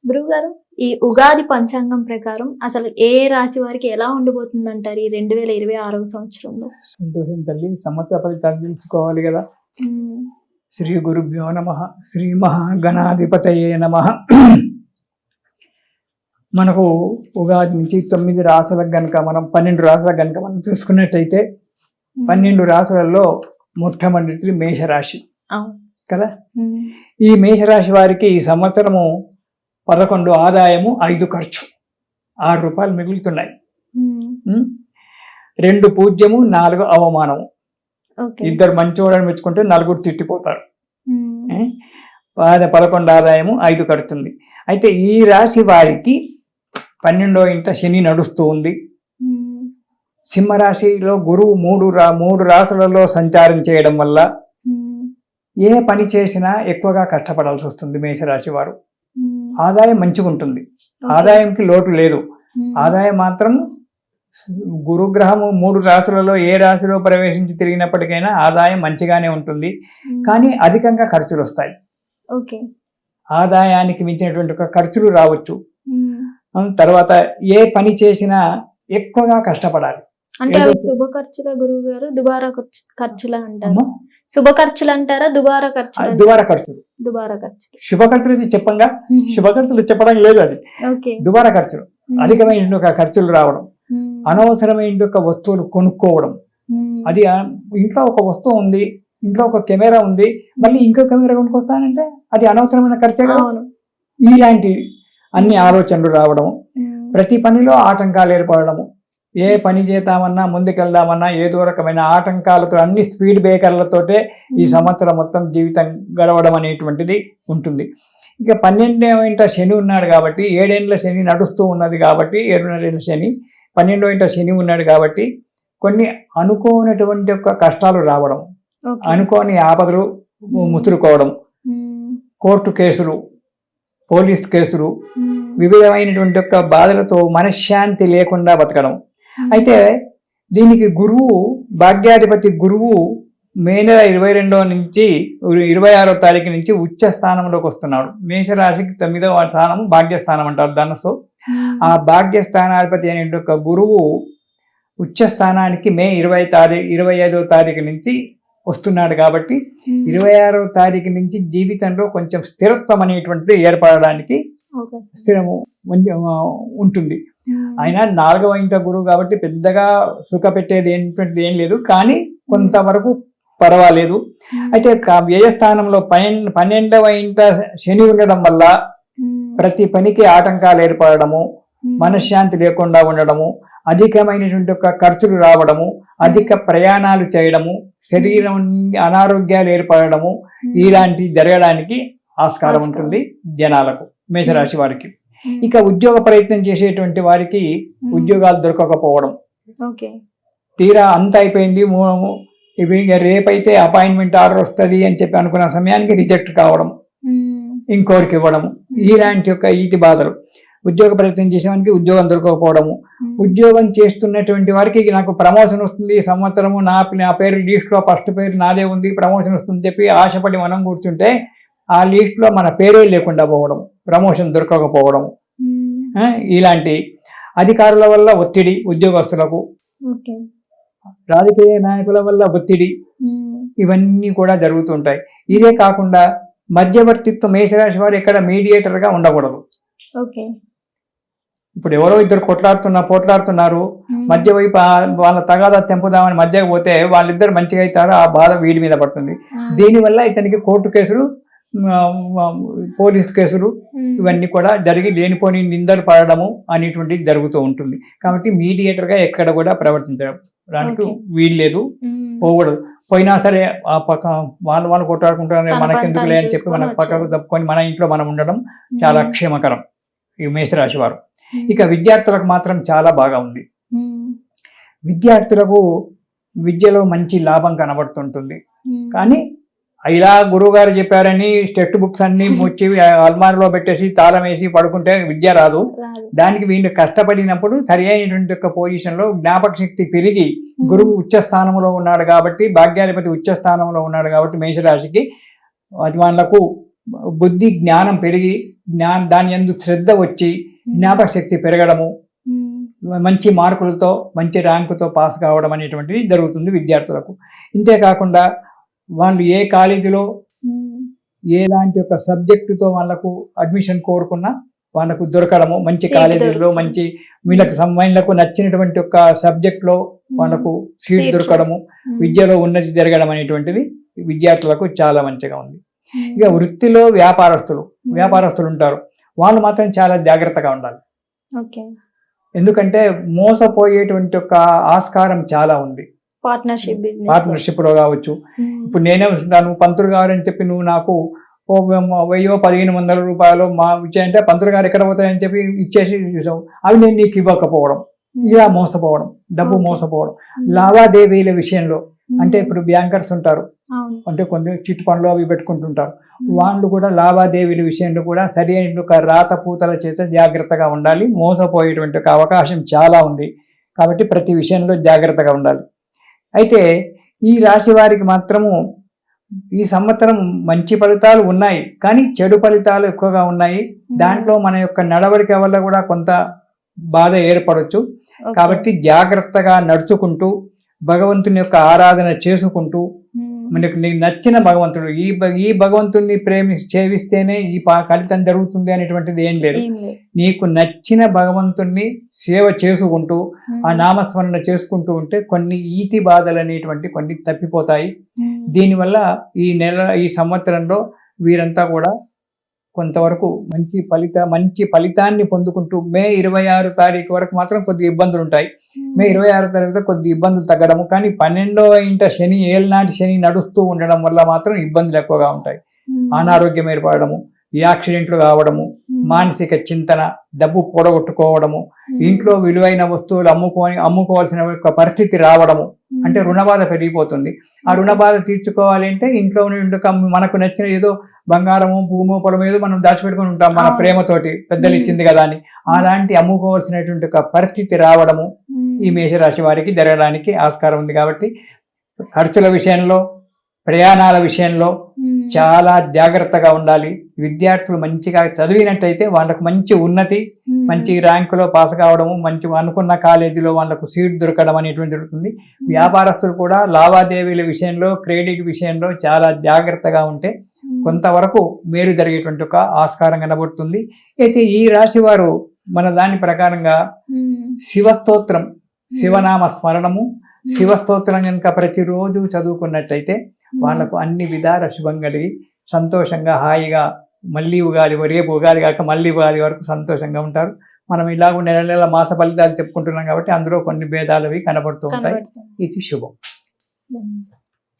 గురువు గారు, ఈ ఉగాది పంచాంగం ప్రకారం అసలు ఏ రాశి వారికి ఎలా ఉండబోతుందంటారు ఈ 2026వ సంవత్సరంలో? సంతోషం తల్లి. సంవత్సర ఫలితాలు తెలుసుకోవాలి కదా. హ్మ్. శ్రీ గురుభ్యో నమః. శ్రీ మహాగణాధిపతయే నమః. మనకు ఉగాది నుంచి 9 రాశులకు గనుక మనం 12 రాశులకు గనుక మనం చూసుకున్నట్టయితే 12 రాశులలో మొట్టమొదటి మేషరాశి కదా. ఈ మేషరాశి వారికి ఈ సంవత్సరము 11 ఆదాయము, 5 ఖర్చు, 6 రూపాయలు మిగులుతున్నాయి. 2 పూజ్యము, 4 అవమానము. 2 మంచోడని మెచ్చుకుంటే 4 తిట్టిపోతారు. 11 ఆదాయము, 5 ఖర్చుంది. అయితే ఈ రాశి వారికి 12వ ఇంట శని నడుస్తూ ఉంది. సింహరాశిలో గురువు 3 రాశులలో సంచారం చేయడం వల్ల ఏ పని చేసినా ఎక్కువగా కష్టపడాల్సి వస్తుంది మేషరాశి వారు. ఆదాయం మంచిగా ఉంటుంది, ఆదాయంకి లోటు లేదు. ఆదాయం మాత్రం గురుగ్రహము 3 రాశులలో ఏ రాశిలో ప్రవేశించి తిరిగినప్పటికైనా ఆదాయం మంచిగానే ఉంటుంది. కానీ అధికంగా ఖర్చులు వస్తాయి. ఆదాయానికి మించినటువంటి ఒక ఖర్చులు రావచ్చు. తర్వాత ఏ పని చేసినా ఎక్కువగా కష్టపడాలి. అంటే శుభ ఖర్చుల గురువు గారు, దుబారా ఖర్చులు అంటారు. శుభ ఖర్చులు అంటారా, దుబారా ఖర్చులు? దుబారా ఖర్చులు. దుబారా ఖర్చులు. శుభ ఖర్చులు చెప్పంగా, శుభ ఖర్చులు చెప్పడం లేదు. అది దుబారా ఖర్చులు. అధికమైన ఖర్చులు రావడం, అనవసరమైన వస్తువులు కొనుక్కోవడం. అది ఇంట్లో ఒక వస్తువు ఉంది, ఇంట్లో ఒక కెమెరా ఉంది, మళ్ళీ ఇంకో కెమెరా కొనుక్కొస్తానంటే అది అనవసరమైన ఖర్చే కదా. ఇలాంటి అన్ని ఆలోచనలు రావడం, ప్రతి పనిలో ఆటంకాలు ఏర్పడము. ఏ పని చేద్దామన్నా, ముందుకెళ్దామన్నా ఏదో రకమైన ఆటంకాలతో, అన్ని స్పీడ్ బ్రేకర్లతోటే ఈ సంవత్సరం మొత్తం జీవితం గడవడం అనేటువంటిది ఉంటుంది. ఇక 12వ ఇంట శని ఉన్నాడు కాబట్టి, 7 ఏళ్ల శని నడుస్తూ ఉన్నది కాబట్టి, 7.5 ఏళ్ల శని, 12వ ఇంట శని ఉన్నాడు కాబట్టి కొన్ని అనుకోనటువంటి యొక్క కష్టాలు రావడం, అనుకోని ఆపదలు ముసురుకోవడం, కోర్టు కేసులు, పోలీస్ కేసులు, వివిధమైనటువంటి యొక్క బాధలతో మనశ్శాంతి లేకుండా బతకడం. అయితే దీనికి గురువు, భాగ్యాధిపతి గురువు మే నెల 22వ నుంచి 26వ తారీఖు నుంచి ఉచ్చ స్థానంలోకి వస్తున్నాడు. మేషరాశికి 9వ స్థానం భాగ్యస్థానం అంటారు ధనస్సు. ఆ భాగ్యస్థానాధిపతి అనే ఒక గురువు ఉచ్చ స్థానానికి మే 25వ తారీఖు నుంచి వస్తున్నాడు కాబట్టి 26వ తారీఖు నుంచి జీవితంలో కొంచెం స్థిరత్వం అనేటువంటిది ఏర్పడడానికి స్థిరము ఉంటుంది. ఆయన 4వ ఇంట గురువు కాబట్టి పెద్దగా సుఖ పెట్టేది ఏంటంటే ఏం లేదు, కానీ కొంతవరకు పర్వాలేదు. అయితే వ్యయస్థానంలో 12వ ఇంట శని ఉండడం వల్ల ప్రతి పనికి ఆటంకాలు ఏర్పడము, మనశ్శాంతి లేకుండా ఉండడము, అధికమైనటువంటి యొక్క ఖర్చులు రావడము, అధిక ప్రయాణాలు చేయడము, శరీరం అనారోగ్యాలు ఏర్పడము, ఇలాంటి జరగడానికి ఆస్కారం ఉంటుంది జనాలకు, మేషరాశి వారికి. ఇక ఉద్యోగ ప్రయత్నం చేసేటువంటి వారికి ఉద్యోగాలు దొరకకపోవడం, తీరా అంత అయిపోయింది, ఇవి రేపైతే అపాయింట్మెంట్ ఆర్డర్ వస్తుంది అని చెప్పి అనుకున్న సమయానికి రిజెక్ట్ కావడం, ఇంకోరికి ఇవ్వడము, ఇలాంటి యొక్క ఈతి బాధలు. ఉద్యోగ ప్రయత్నం చేసేవానికి ఉద్యోగం దొరకకపోవడము, ఉద్యోగం చేస్తున్నటువంటి వారికి నాకు ప్రమోషన్ వస్తుంది ఈ సంవత్సరము, నా పేరు లిస్ట్లో ఫస్ట్ పేరు నాదే ఉంది, ప్రమోషన్ వస్తుంది చెప్పి ఆశపడి మనం కూర్చుంటే ఆ లిస్ట్లో మన పేరే లేకుండా పోవడం, ప్రమోషన్ దొరకకపోవడం, ఇలాంటి అధికారుల వల్ల ఒత్తిడి, ఉద్యోగస్తులకు రాజకీయ నాయకుల వల్ల ఒత్తిడి, ఇవన్నీ కూడా జరుగుతుంటాయి. ఇదే కాకుండా మధ్యవర్తిత్వం, మేషరాశి వారు ఎక్కడ మీడియేటర్గా ఉండకూడదు. ఇప్పుడు ఎవరో ఇద్దరు పోట్లాడుతున్నారు, మధ్య వైపు వాళ్ళ తగాదా తెంపుదామని మధ్యకు పోతే వాళ్ళిద్దరు మంచిగా అవుతారు, ఆ బాధ వీడి మీద పడుతుంది. దీనివల్ల ఇతనికి కోర్టు కేసులు, పోలీసు కేసులు ఇవన్నీ కూడా జరిగి లేనిపోని నిందలు పడడము అనేటువంటిది జరుగుతూ ఉంటుంది. కాబట్టి మీడియేటర్గా ఎక్కడ కూడా ప్రవర్తించడానికి వీలు లేదు, పోకూడదు. పోయినా సరే ఆ పక్క వాళ్ళు కొట్లాడుకుంటారు, మనకెందుకులే అని చెప్పి మన పక్కకు తప్పుకొని మన ఇంట్లో మనం ఉండడం చాలా క్షేమకరం ఈ మేషరాశి వారు. ఇక విద్యార్థులకు మాత్రం చాలా బాగా ఉంది. విద్యార్థులకు విద్యలో మంచి లాభం కనబడుతుంటుంది. కానీ ఇలా గురువు గారు చెప్పారని టెక్స్ట్ బుక్స్ అన్ని ముచ్చి అల్మారిలో పెట్టేసి తాళం వేసి పడుకుంటే విద్య రాదు. దానికి వీళ్ళు కష్టపడినప్పుడు సరి అయినటువంటి యొక్క పొజిషన్లో జ్ఞాపక శక్తి పెరిగి, గురువు ఉచ్చ స్థానంలో ఉన్నాడు కాబట్టి, భాగ్యాధిపతి ఉచ్చ స్థానంలో ఉన్నాడు కాబట్టి మేషరాశికి వాళ్ళకు బుద్ధి జ్ఞానం పెరిగి దాని యందు శ్రద్ధ వచ్చి జ్ఞాపక శక్తి పెరగడము, మంచి మార్కులతో మంచి ర్యాంకుతో పాస్ కావడం అనేటువంటిది జరుగుతుంది విద్యార్థులకు. ఇంతేకాకుండా వాళ్ళు ఏ కాలేజీలో ఎలాంటి ఒక సబ్జెక్టుతో వాళ్ళకు అడ్మిషన్ కోరుకున్నా వాళ్ళకు దొరకడము, మంచి కాలేజీలో మంచి వీళ్ళకు నచ్చినటువంటి ఒక సబ్జెక్ట్లో వాళ్ళకు సీట్ దొరకడము, విద్యలో ఉన్నతి జరగడం అనేటువంటిది విద్యార్థులకు చాలా మంచిగా ఉంది. ఇక వృత్తిలో వ్యాపారస్తులు ఉంటారు, వాళ్ళు మాత్రం చాలా జాగ్రత్తగా ఉండాలి. ఎందుకంటే మోసపోయేటువంటి ఒక ఆస్కారం చాలా ఉంది. పార్ట్నర్షిప్ లో కావచ్చు. ఇప్పుడు నేనే నువ్వు పంతులు గారు అని చెప్పి నువ్వు నాకు 1000-1500 రూపాయలు మా ఇచ్చాయంటే పంతులు గారు ఎక్కడ పోతాయని చెప్పి ఇచ్చేసి అవి నేను నీకు ఇవ్వకపోవడం, ఇలా మోసపోవడం, డబ్బు మోసపోవడం. లావాదేవీల విషయంలో అంటే ఇప్పుడు బ్యాంకర్స్ ఉంటారు, అంటే కొన్ని చిట్ ఫండ్లు అవి పెట్టుకుంటుంటారు, వాళ్ళు కూడా లావాదేవీల విషయంలో కూడా సరైన ఒక రాతపూతల చేత జాగ్రత్తగా ఉండాలి. మోసపోయేటువంటి ఒక అవకాశం చాలా ఉంది కాబట్టి ప్రతి విషయంలో జాగ్రత్తగా ఉండాలి. అయితే ఈ రాశి వారికి మాత్రము ఈ సంవత్సరం మంచి ఫలితాలు ఉన్నాయి, కానీ చెడు ఫలితాలు ఎక్కువగా ఉన్నాయి. దాంట్లో మన యొక్క నడవడిక వల్ల కూడా కొంత బాధ ఏర్పడవచ్చు. కాబట్టి జాగ్రత్తగా నడుచుకుంటూ భగవంతుని యొక్క ఆరాధన చేసుకుంటూ మనకు నీకు నచ్చిన భగవంతుడు ఈ భగవంతుని సేవిస్తేనే ఈ ఫలితం జరుగుతుంది అనేటువంటిది ఏం లేదు. నీకు నచ్చిన భగవంతుణ్ణి సేవ చేసుకుంటూ ఆ నామస్మరణ చేసుకుంటూ ఉంటే కొన్ని ఈతి బాధలు అనేటువంటి కొన్ని తప్పిపోతాయి. దీనివల్ల ఈ సంవత్సరంలో వీరంతా కూడా కొంతవరకు మంచి ఫలితాన్ని పొందుకుంటూ మే 26 తారీఖు వరకు మాత్రం కొద్ది ఇబ్బందులు ఉంటాయి. మే 26 తారీఖుతో కొద్ది ఇబ్బందులు తగ్గడము, కానీ 12వ ఇంట శని ఏళ్ళనాటి శని నడుస్తూ ఉండడం వల్ల మాత్రం ఇబ్బందులు ఎక్కువగా ఉంటాయి. అనారోగ్యం ఏర్పడము, యాక్సిడెంట్లు కావడము, మానసిక చింతన, డబ్బు పోడగొట్టుకోవడము, ఇంట్లో విలువైన వస్తువులు అమ్ముకోవాల్సిన పరిస్థితి రావడము, అంటే రుణబాధ పెరిగిపోతుంది. ఆ రుణబాధ తీర్చుకోవాలి అంటే ఇంట్లో మనకు నచ్చిన ఏదో బంగారము, భూమో, పొలము ఏదో మనం దాచిపెట్టుకుని ఉంటాం మన ప్రేమతోటి, పెద్దలు ఇచ్చింది కదా అని. అలాంటి అమ్ముకోవాల్సినటువంటి ఒక పరిస్థితి రావడము ఈ మేషరాశి వారికి జరగడానికి ఆస్కారం ఉంది. కాబట్టి ఖర్చుల విషయంలో, ప్రయాణాల విషయంలో చాలా జాగ్రత్తగా ఉండాలి. విద్యార్థులు మంచిగా చదివినట్టయితే వాళ్ళకు మంచి ఉన్నతి, మంచి ర్యాంకులో పాస్ కావడము, మంచి అనుకున్న కాలేజీలో వాళ్ళకు సీట్ దొరకడం అనేటువంటి జరుగుతుంది. వ్యాపారస్తులు కూడా లావాదేవీల విషయంలో, క్రెడిట్ విషయంలో చాలా జాగ్రత్తగా ఉంటే కొంతవరకు మేలు జరిగేటువంటి ఒక ఆస్కారం కనబడుతుంది. అయితే ఈ రాశి వారు మన దాని ప్రకారంగా శివస్తోత్రం, శివనామ స్మరణము, శివస్తోత్రం కనుక ప్రతిరోజు చదువుకున్నట్టయితే వాళ్ళకు అన్ని విధాల శుభం కలిగి సంతోషంగా హాయిగా మళ్ళీ రేపు ఉగాది కాక మళ్ళీ ఉగాది వరకు సంతోషంగా ఉంటారు. మనం ఇలాగ నెల మాస ఫలితాలు చెప్పుకుంటున్నాం కాబట్టి అందులో కొన్ని భేదాలు కనబడుతూ ఉంటాయి. ఇది శుభం.